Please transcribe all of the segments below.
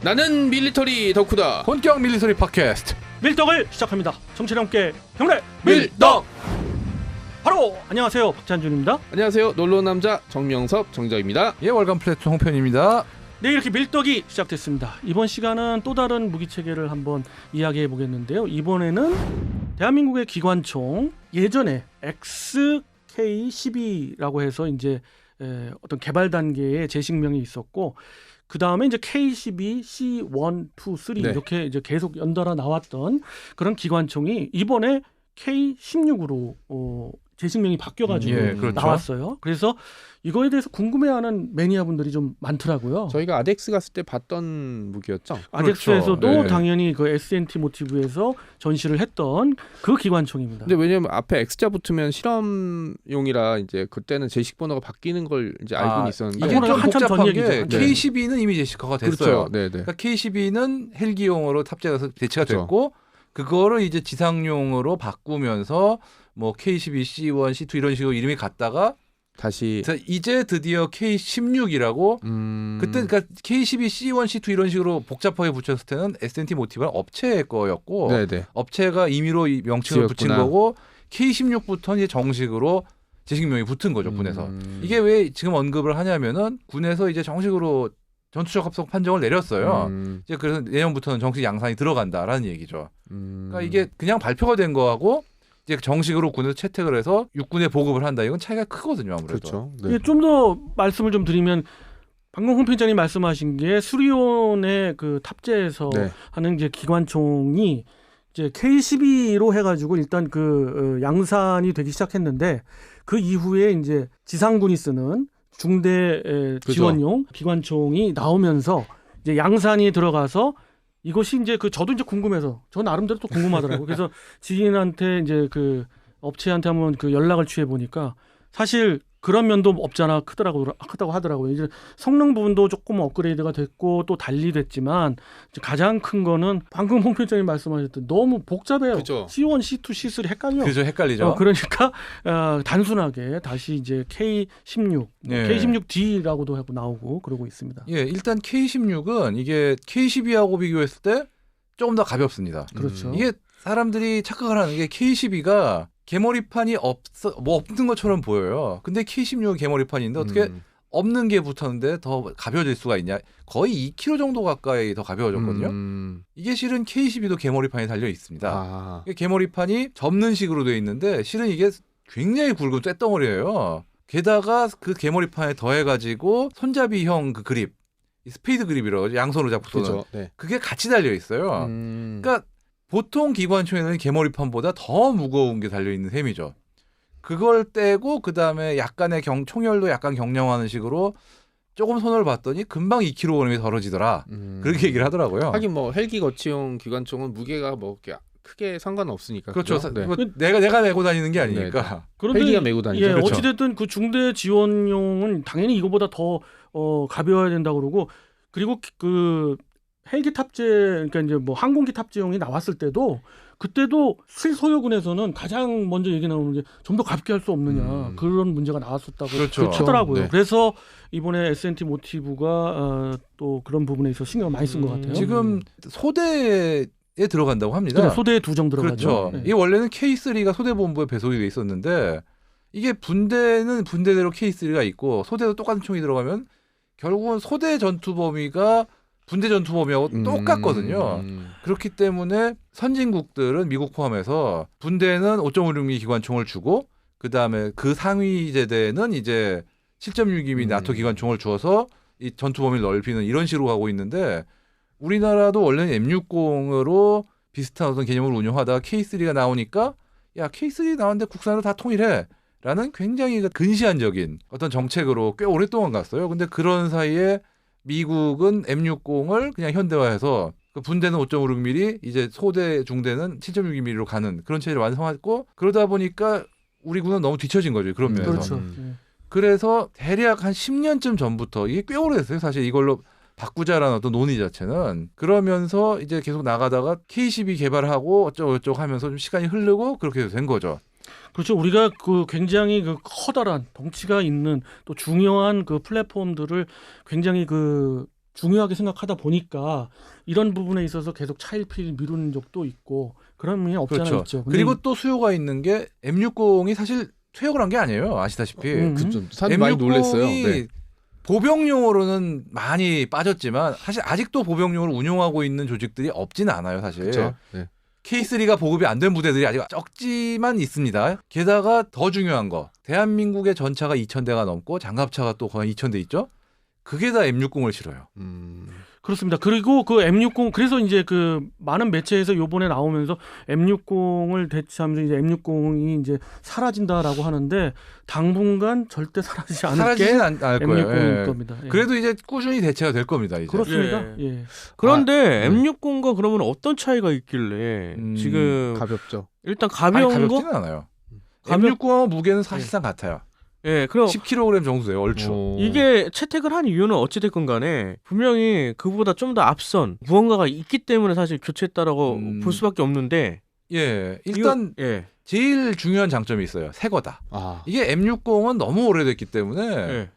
나는 밀리터리 덕후다. 본격 밀리터리 팟캐스트 밀떡을 시작합니다. 정치와 함께 경례 밀떡. 바로 안녕하세요, 박찬준입니다. 안녕하세요, 놀러 온 남자 정명섭 정자입니다. 예, 월간 플래툰 홍편입니다. 네, 이렇게 밀떡이 시작됐습니다. 이번 시간은 또 다른 무기 체계를 한번 이야기해 보겠는데요. 이번에는 대한민국의 기관총, 예전에 XK12라고 해서 이제 어떤 개발 단계의 제식명이 있었고, 그 다음에 이제 K12, C1, 2, 3 네. 이렇게 이제 계속 연달아 나왔던 그런 기관총이 이번에 K16으로 제식명이 바뀌어가지고 그렇죠. 나왔어요. 그래서 이거에 대해서 궁금해하는 매니아분들이 좀 많더라고요. 저희가 아덱스 갔을 때 봤던 무기였죠. 아덱스에서도 그렇죠. 네. 당연히 그 SNT 모티브에서 전시를 했던 그 기관총입니다. 근데 왜냐면 앞에 X자 붙으면 실험용이라 이제 그때는 제식 번호가 바뀌는 걸 이제 알고는 있었는데 이게 이거는 좀 한참 전 복잡한 얘기죠. 게 네. K12는 이미 제시카가 됐어요. 그렇죠. 네, 네. 그러니까 K12는 헬기용으로 탑재해서 대체가 그렇죠. 됐고, 그거를 이제 지상용으로 바꾸면서 뭐 K12, C1, C2 이런 식으로 이름이 갔다가 다시 이제 드디어 K16이라고 그때 그러니까 K12, C1, C2 이런 식으로 복잡하게 붙였을 때는 SNT 모티브는 업체의 거였고, 네, 네. 업체가 임의로 이 명칭을 붙인 지었구나. 거고, K16부터 이제 정식으로 제식명이 붙은 거죠, 군에서. 이게 왜 지금 언급을 하냐면은 군에서 이제 정식으로 전투적 합성 판정을 내렸어요. 이제 그래서 내년부터는 정식 양산이 들어간다라는 얘기죠. 그러니까 이게 그냥 발표가 된 거하고 이제 정식으로 군에서 채택을 해서 육군에 보급을 한다. 이건 차이가 크거든요, 아무래도. 그렇죠. 예, 네. 좀 더 말씀을 좀 드리면, 방금 홍 편장님 말씀하신 게 수리온에 그 탑재해서 네. 하는 이제 기관총이 이제 K12로 해가지고 일단 그 양산이 되기 시작했는데, 그 이후에 이제 지상군이 쓰는 중대 그죠. 지원용 기관총이 나오면서 이제 양산이 들어가서, 이것이 이제 그 저도 이제 궁금해서 저 나름대로 또 궁금하더라고요. 그래서 지인한테 이제 그 업체한테 한번 그 연락을 취해 보니까 사실 그런 면도 없잖아 크다고 하더라고요. 이제 성능 부분도 조금 업그레이드가 됐고 또 달리됐지만, 이제 가장 큰 거는 방금 홍 편장님 말씀하셨던 너무 복잡해요. 그죠. C1, C2, C3 헷갈려. 그죠, 헷갈리죠. 그러니까 단순하게 다시 이제 K16, 네. K16D라고도 하고 나오고 그러고 있습니다. 예, 일단 K16은 이게 K12하고 비교했을 때 조금 더 가볍습니다. 그렇죠. 이게 사람들이 착각을 하는 게 K12가 개머리판이 없는 것처럼 보여요. 근데 K16은 개머리판인데 어떻게 없는 게 붙었는데 더 가벼워질 수가 있냐? 거의 2kg 정도 가까이 더 가벼워졌거든요. 이게 실은 K12도 개머리판이 달려 있습니다. 아. 이게 개머리판이 접는 식으로 되어 있는데 실은 이게 굉장히 굵은 쇳덩어리예요. 게다가 그 개머리판에 더해가지고 손잡이형 그 그립, 이 스페이드 그립이라고 하죠. 양손으로 잡고 쏘는. 그렇죠. 네. 그게 같이 달려 있어요. 그러니까 보통 기관총에는 개머리판보다 더 무거운 게 달려있는 셈이죠. 그걸 떼고 그 다음에 약간의 총열도 약간 경량화하는 식으로 조금 손을 봤더니 금방 2kg이 덜어지더라. 그렇게 얘기를 하더라고요. 하긴 뭐 헬기 거치용 기관총은 무게가 뭐 이렇게 크게 상관없으니까. 그렇죠. 그죠? 네. 뭐 내가 메고 다니는 게 아니니까. 그런데 헬기가 메고 다니죠. 예, 그렇죠. 어찌됐든 그 중대 지원용은 당연히 이거보다 더 가벼워야 된다고 그러고, 그리고 그 헬기 탑재, 그러니까 이제 뭐 항공기 탑재용이 나왔을 때도 그때도 실소요군에서는 가장 먼저 얘기 나오는 게 좀 더 가볍게 할 수 없느냐, 그런 문제가 나왔었다고 그렇죠. 하더라고요. 네. 그래서 이번에 SNT 모티브가 또 그런 부분에 있어서 신경을 많이 쓴 것 같아요. 지금 소대에 들어간다고 합니다. 그래, 소대에 2정 들어가죠. 그렇죠. 네. 이 원래는 K3가 소대본부에 배속이 돼 있었는데, 이게 분대는 분대대로 K3가 있고 소대도 똑같은 총이 들어가면 결국은 소대 전투 범위가 분대 전투 범위하고 똑같거든요. 그렇기 때문에 선진국들은 미국 포함해서 분대는 5.56mm 기관총을 주고, 그 다음에 그 상위 제대는 이제 7.62mm 나토 기관총을 주어서 이 전투 범위를 넓히는 이런 식으로 가고 있는데, 우리나라도 원래는 M60으로 비슷한 어떤 개념을 운영하다가 K3가 나오니까 야, K3 나왔는데 국산으로 다 통일해 라는 굉장히 근시안적인 어떤 정책으로 꽤 오랫동안 갔어요. 근데 그런 사이에 미국은 M60을 그냥 현대화해서 그 분대는 5.56mm, 이제 소대 중대는 7.62mm로 가는 그런 체제를 완성했고, 그러다 보니까 우리 군은 너무 뒤처진 거죠, 그런 면에서. 그렇죠. 그래서 대략 한 10년쯤 전부터, 이게 꽤 오래됐어요, 사실 이걸로 바꾸자라는 어떤 논의 자체는. 그러면서 이제 계속 나가다가 K12 개발하고 어쩌고저쩌고 하면서 좀 시간이 흐르고 그렇게 된 거죠. 그렇죠. 우리가 그 굉장히 그 커다란 덩치가 있는 또 중요한 그 플랫폼들을 굉장히 그 중요하게 생각하다 보니까 이런 부분에 있어서 계속 차일피일 미루는 적도 있고 그런 면이 없지 않아 그렇죠. 있죠. 근데 그리고 또 수요가 있는 게 M60이 사실 퇴역을 한 게 아니에요. 아시다시피. 그죠. 사람들이 많이 놀랐어요. 네. 보병용으로는 많이 빠졌지만 사실 아직도 보병용으로 운용하고 있는 조직들이 없지는 않아요. 사실. 그렇죠. 네. K3가 보급이 안 된 부대들이 아직 적지만 있습니다. 게다가 더 중요한 거. 대한민국의 전차가 2,000대가 넘고 장갑차가 또 거의 2,000대 있죠. 그게 다 M60을 실어요. 그렇습니다. 그리고 그 M60 그래서 이제 그 많은 매체에서 요번에 나오면서 M60을 대체하면서 이제 M60이 이제 사라진다라고 하는데 당분간 절대 사라지지 않을 게 사라지진 않을 거예요. M60일 예. 겁니다. 예. 그래도 이제 꾸준히 대체가 될 겁니다. 이제. 그렇습니다. 예. 그런데 네. M60과 그러면 어떤 차이가 있길래 지금 가볍죠. 일단 아니, 가벼운 거? 가볍지는 않아요. 가볍- M60하고 무게는 사실상 같아요. 예, 그럼 10kg 정도 돼요. 얼추. 이게 채택을 한 이유는 어찌됐건 간에 분명히 그보다 좀 더 앞선 무언가가 있기 때문에 사실 교체했다라고 볼 수밖에 없는데 예. 일단 예. 제일 중요한 장점이 있어요. 새 거다. 아, 이게 M60은 너무 오래됐기 때문에 예.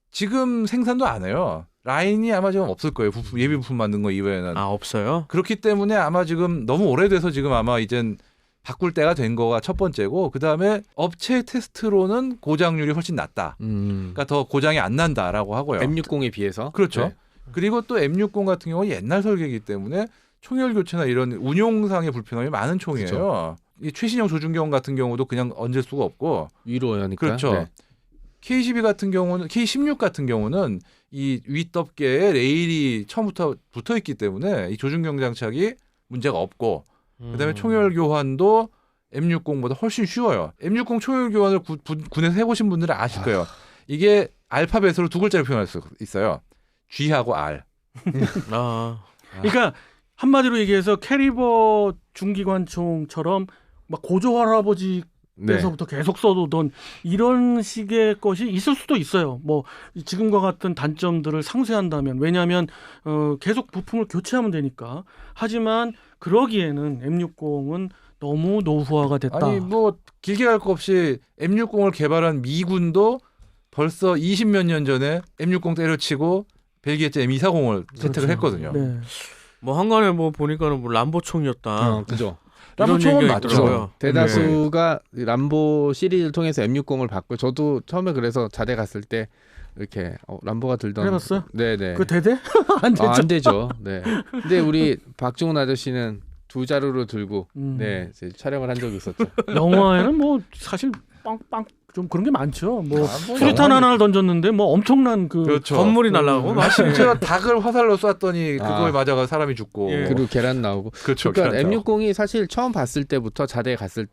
지금 생산도 안 해요. 라인이 아마 지금 없을 거예요. 예비 부품 만든 거 이외에는. 아, 없어요? 그렇기 때문에 아마 지금 너무 오래돼서 지금 아마 이젠 바꿀 때가 된 거가 첫 번째고, 그 다음에 업체 테스트로는 고장률이 훨씬 낮다. 그러니까 더 고장이 안 난다라고 하고요. M60에 비해서. 그렇죠. 네. 그리고 또 M60 같은 경우는 옛날 설계이기 때문에 총열 교체나 이런 운용상의 불편함이 많은 총이에요. 그렇죠. 이 최신형 조준경 같은 경우도 그냥 얹을 수가 없고. 위로 하니까. 그렇죠. 네. K12 같은 경우는 K16 같은 경우는 이 윗덮개에 레일이 처음부터 붙어 있기 때문에 이 조준경 장착이 문제가 없고, 그다음에 총열 교환도 M60보다 훨씬 쉬워요. M60 총열 교환을 군에서 해보신 분들은 아실 거예요. 이게 알파벳으로 두 글자를 표현할 수 있어요. G하고 R. 아. 그러니까 한마디로 얘기해서 캐리버 중기관총처럼 막 고조 할아버지 네. 에서부터 계속 써두던 이런 식의 것이 있을 수도 있어요. 뭐 지금과 같은 단점들을 상쇄한다면, 왜냐하면 계속 부품을 교체하면 되니까. 하지만 그러기에는 M60은 너무 노후화가 됐다. 아니 뭐 길게 갈 거 없이 M60을 개발한 미군도 벌써 20몇 년 전에 M60 때려치고 벨기에제 M240을 채택을 그렇죠. 했거든요. 네. 뭐 한간에 뭐 보니까는 뭐 람보 총이었다. 그죠. 람보 이런 총은 얘기가 맞죠. 있더라고요. 대다수가 람보 시리즈를 통해서 M60을 봤고, 저도 처음에 그래서 자대 갔을 때 이렇게 람보가 들던. 해봤어요? 네네. 그 대대? 안 되죠. 안 되죠. 네. 근데 우리 박중훈 아저씨는 두 자루로 들고 네 이제 촬영을 한 적이 있었죠. 영화에는 뭐 사실 빵빵 좀 그런 게 많죠. 뭐 뭐 수류탄 영화는- 하나를 던졌는데 뭐 엄청난 그 그렇죠. 건물이 날라가고 막 심지어 닭을 화살로 쐈더니 아. 그거에 맞아가 사람이 죽고. 예. 그리고 계란 나오고. 그렇죠. 그러니까 계란 M60이 사실 처음 봤을 때부터 자대에 갔을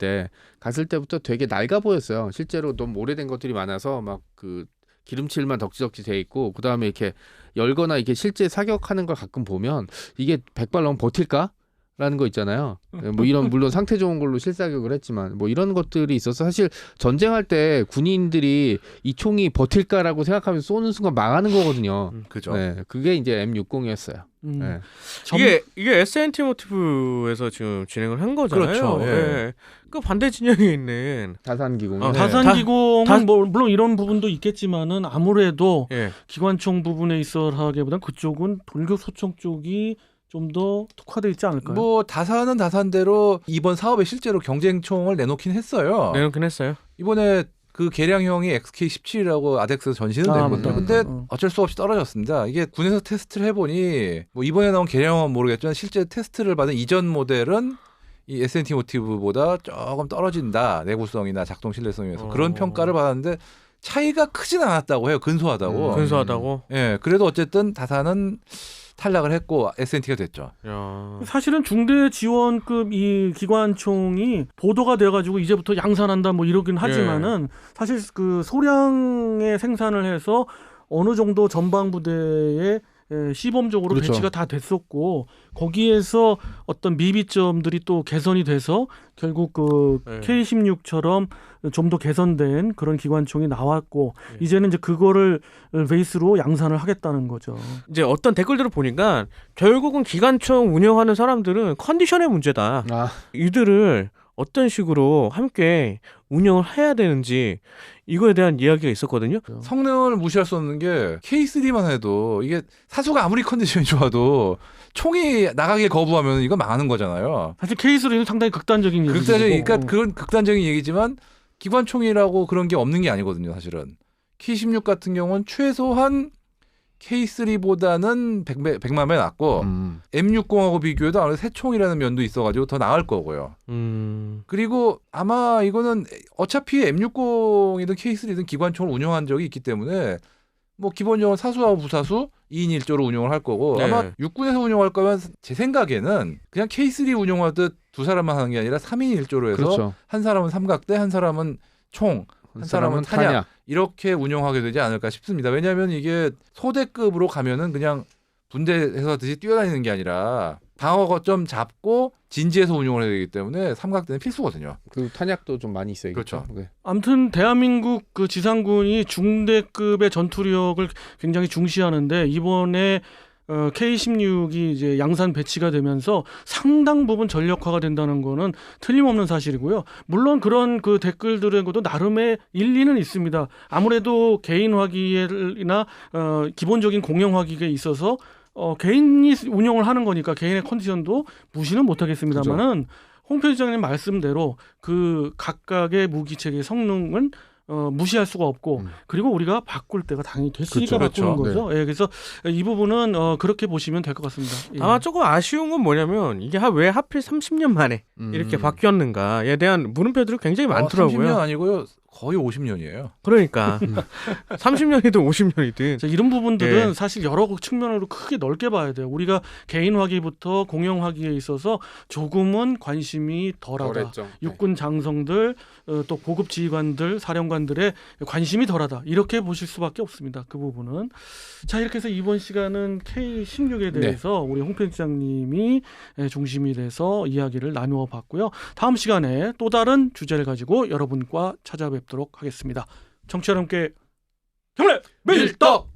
때부터 되게 낡아 보였어요. 실제로 너무 오래된 것들이 많아서 막 그 기름칠만 덕지덕지 돼 있고, 그 다음에 이렇게 열거나 이렇게 실제 사격하는 걸 가끔 보면 이게 100발 넘으면 버틸까? 라는 거 있잖아요. 뭐 이런 물론 상태 좋은 걸로 실사격을 했지만 뭐 이런 것들이 있어서 사실 전쟁할 때 군인들이 이 총이 버틸까라고 생각하면서 쏘는 순간 망하는 거거든요. 그죠. 네, 그게 이제 M60이었어요. 네. 이게 SNT 모티브에서 지금 진행을 한 거잖아요. 그렇죠. 예. 예. 그 반대 진영에 있는 다산기공. 네. 다산기공은 뭐 물론 이런 부분도 있겠지만은 아무래도 예. 기관총 부분에 있어 하기보다는 그쪽은 돌격 소총 쪽이 좀 더 특화되어 있지 않을까요? 뭐 다산은 다산대로 이번 사업에 실제로 경쟁총을 내놓긴 했어요. 내놓긴 했어요. 이번에 그 개량형이 XK17이라고 아덱스에서 전시는 아, 됐거든요. 맞다. 근데 어. 어쩔 수 없이 떨어졌습니다. 이게 군에서 테스트를 해보니 뭐 이번에 나온 개량형은 모르겠지만 실제 테스트를 받은 이전 모델은 이 SNT 모티브보다 조금 떨어진다. 내구성이나 작동 신뢰성에서 그런 평가를 받았는데 차이가 크진 않았다고 해요. 근소하다고. 근소하다고. 예, 그래도 어쨌든 다산은 탈락을 했고 SNT가 됐죠. 야. 사실은 중대 지원급 이 기관총이 보도가 돼가지고 이제부터 양산한다 뭐 이러긴 하지만은 사실 그 소량의 생산을 해서 어느 정도 전방 부대에 시범적으로 그렇죠. 배치가 다 됐었고, 거기에서 어떤 미비점들이 또 개선이 돼서 결국 그 네. K16처럼 좀 더 개선된 그런 기관총이 나왔고, 이제는 이제 그거를 베이스로 양산을 하겠다는 거죠. 이제 어떤 댓글들을 보니까 결국은 기관총 운영하는 사람들은 컨디션의 문제다. 아, 이들을 어떤 식으로 함께 운영을 해야 되는지 이거에 대한 이야기가 있었거든요. 성능을 무시할 수 없는 게 K3만 해도 이게 사수가 아무리 컨디션이 좋아도 총이 나가길 거부하면 이거 망하는 거잖아요. 사실 케이스로는 상당히 극단적인 얘기죠. 그러니까 그건 극단적인 얘기지만 기관총이라고 그런 게 없는 게 아니거든요, 사실은. K16 같은 경우는 최소한 K3보다는 100만 배 낫고 M60하고 비교해도 아무래도 새 총이라는 면도 있어가지고 더 나을 거고요. 그리고 아마 이거는 어차피 M60이든 K3든 기관총을 운영한 적이 있기 때문에 뭐 기본적으로 사수하고 부사수 2인 1조로 운영을 할 거고 네. 아마 육군에서 운영할 거면 제 생각에는 그냥 K3 운영하듯 두 사람만 하는 게 아니라 3인 1조로 해서 그렇죠. 한 사람은 삼각대, 한 사람은 총, 한 사람은 탄약 이렇게 운영하게 되지 않을까 싶습니다. 왜냐하면 이게 소대급으로 가면은 그냥 분대에서 듯이 뛰어다니는 게 아니라 방어 거점 잡고 진지해서 운영을 해야 되기 때문에 삼각대는 필수거든요. 그 탄약도 좀 많이 있어요. 그렇죠. 네. 아무튼 대한민국 그 지상군이 중대급의 전투력을 굉장히 중시하는데 이번에 K16이 이제 양산 배치가 되면서 상당 부분 전력화가 된다는 거는 틀림없는 사실이고요. 물론 그런 그 댓글들의 것도 나름의 일리는 있습니다. 아무래도 개인 화기나 기본적인 공영 화기에 있어서 개인이 운영을 하는 거니까 개인의 컨디션도 무시는 못하겠습니다만은 홍 편집장님 말씀대로 그 각각의 무기체계의 성능은 무시할 수가 없고 그리고 우리가 바꿀 때가 당연히 됐으니까 그렇죠. 바꾸는 거죠. 예, 그래서 이 부분은 그렇게 보시면 될 것 같습니다. 예. 다만 조금 아쉬운 건 뭐냐면 이게 왜 하필 30년 만에 이렇게 바뀌었는가에 대한 물음표들이 굉장히 많더라고요. 30년 아니고요. 거의 50년이에요. 그러니까 30년이든 50년이든 자, 이런 부분들은 예. 사실 여러 측면으로 크게 넓게 봐야 돼요. 우리가 개인 화기부터 공영 화기에 있어서 조금은 관심이 덜하다. 덜했죠. 육군 장성들 또 고급 지휘관들 사령관들의 관심이 덜하다. 이렇게 보실 수밖에 없습니다. 그 부분은. 자, 이렇게 해서 이번 시간은 K16에 대해서 우리 홍 편집장님이 중심이 돼서 이야기를 나누어 봤고요. 다음 시간에 또 다른 주제를 가지고 여러분과 찾아뵙도록 하겠습니다. 청취자 여러분께 경례 밀떡!